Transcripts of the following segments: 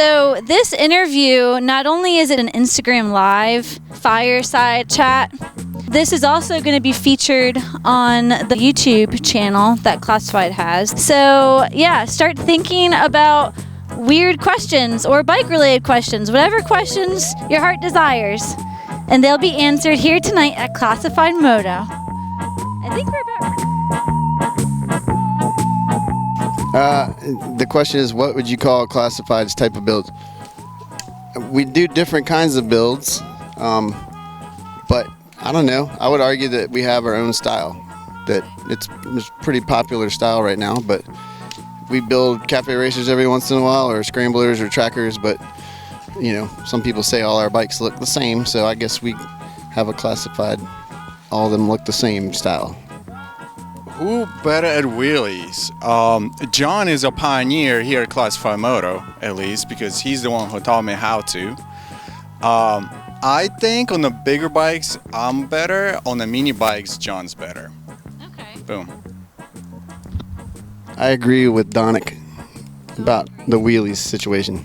So this interview, not only is it an Instagram Live fireside chat, this is also going to be featured on the YouTube channel that Classified has. So yeah, start thinking about weird questions or bike-related questions, whatever questions your heart desires. And they'll be answered here tonight at Classified Moto. I think we're about... The question is, what would you call Classified's type of build? We do different kinds of builds, but I don't know. I would argue that we have our own style. That it's a pretty popular style right now, but we build cafe racers every once in a while, or scramblers or trackers, but you know, some people say all our bikes look the same, so I guess we have a Classified, all of them look the same style. Who better at wheelies? John is a pioneer here at Classified Moto, at least, because he's the one who taught me how to. I think on the bigger bikes, I'm better. On the mini bikes, John's better. Okay. Boom. I agree with Danik about the wheelies situation.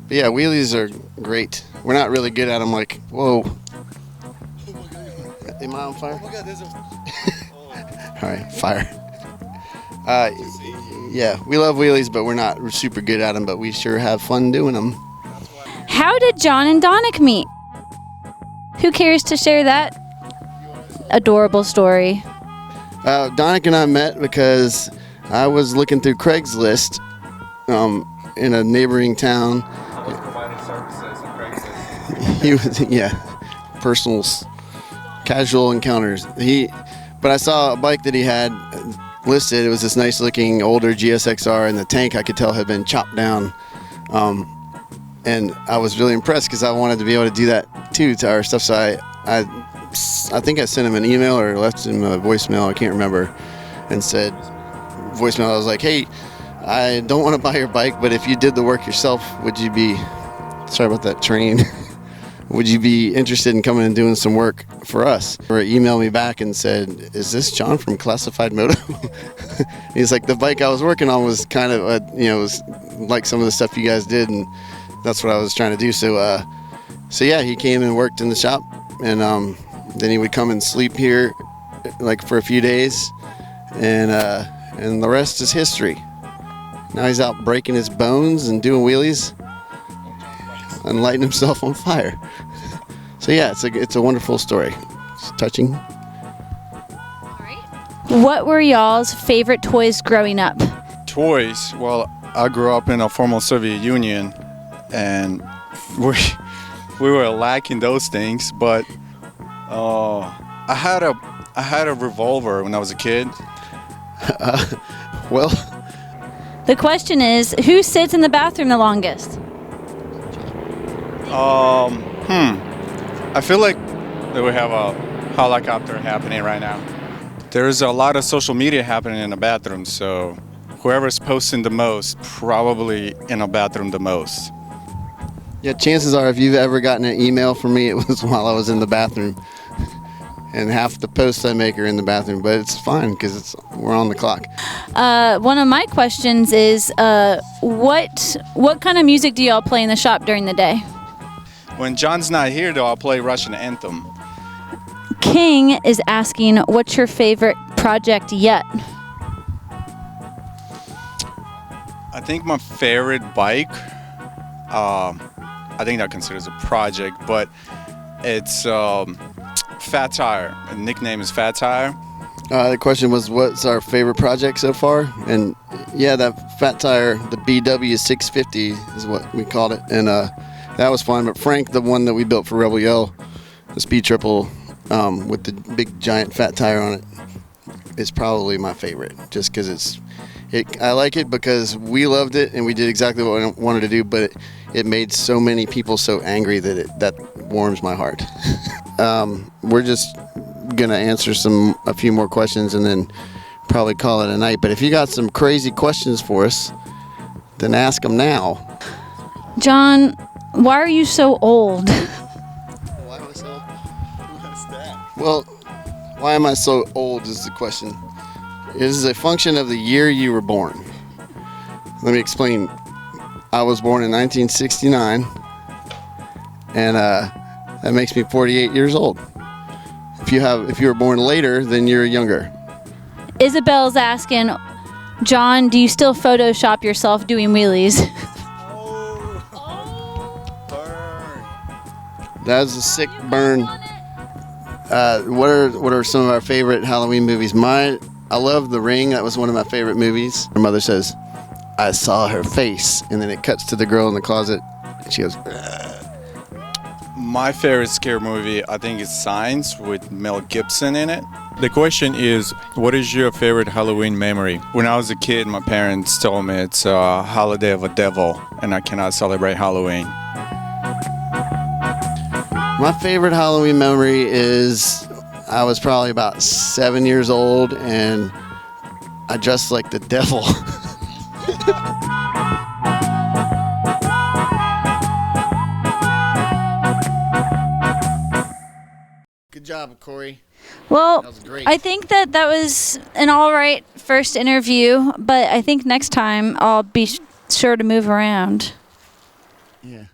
But yeah, wheelies are great. We're not really good at them like, whoa. Am I on fire? Oh my God, there's a... All right, fire. Yeah, we love wheelies, but we're not super good at them, but we sure have fun doing them. How did John and Danik meet? Who cares to share that adorable story? Danik and I met because I was looking through Craigslist in a neighboring town. I was providing services on Craigslist. He was, yeah, personal, casual encounters. But I saw a bike that he had listed. It was this nice looking older GSXR, and the tank I could tell had been chopped down. And I was really impressed because I wanted to be able to do that too to our stuff. So I think I sent him an email or left him a voicemail, I can't remember, and said, voicemail, I was like, hey, I don't want to buy your bike, but if you did the work yourself, would you be, sorry about that train, would you be interested in coming and doing some work for us? Or emailed me back and said, is this John from Classified Moto? He's like, the bike I was working on was kind of, it was like some of the stuff you guys did, and that's what I was trying to do. So yeah, he came and worked in the shop, and then he would come and sleep here like for a few days, and the rest is history. Now he's out breaking his bones and doing wheelies and lighting himself on fire. So yeah, it's a wonderful story. It's touching. All right. What were y'all's favorite toys growing up? Toys? Well, I grew up in a former Soviet Union, and we were lacking those things, but I had a revolver when I was a kid. Well, the question is, who sits in the bathroom the longest? I feel like that we have a helicopter happening right now. There's a lot of social media happening in the bathroom, so whoever's posting the most probably in a bathroom the most. yeah, chances are if you've ever gotten an email from me, it was while I was in the bathroom. And half the posts I make are in the bathroom, but it's fine because we're on the clock. One of my questions is, what kind of music do y'all play in the shop during the day? When John's not here, though, I'll play Russian anthem. King is asking, what's your favorite project yet? I think my favorite bike, I think that considers a project, but it's Fat Tire. The nickname is Fat Tire. The question was, what's our favorite project so far? And yeah, that Fat Tire, the BW 650 is what we called it, and that was fun. But Frank, the one that we built for Rebel Yell, the Speed Triple with the big giant fat tire on it, is probably my favorite. Just because I like it because we loved it and we did exactly what I wanted to do, but it made so many people so angry that warms my heart. We're just gonna answer a few more questions and then probably call it a night. But if you got some crazy questions for us, then ask them now. John, why are you so old? Why am I so old? What's that? Well, why am I so old is the question. It is a function of the year you were born. Let me explain. I was born in 1969, and that makes me 48 years old. If you were born later, then you're younger. Isabel's asking, John, do you still Photoshop yourself doing wheelies? That was a sick burn. What are some of our favorite Halloween movies? I love The Ring. That was one of my favorite movies. Her mother says, I saw her face, and then it cuts to the girl in the closet, and she goes, ugh. My favorite scare movie, I think, is Signs with Mel Gibson in it. The question is, what is your favorite Halloween memory? When I was a kid, my parents told me it's a holiday of a devil, and I cannot celebrate Halloween. My favorite Halloween memory is I was probably about 7 years old, and I dressed like the devil. Good job, Corey. Well, That was great. I think that was an all right first interview, but I think next time I'll be sure to move around. Yeah.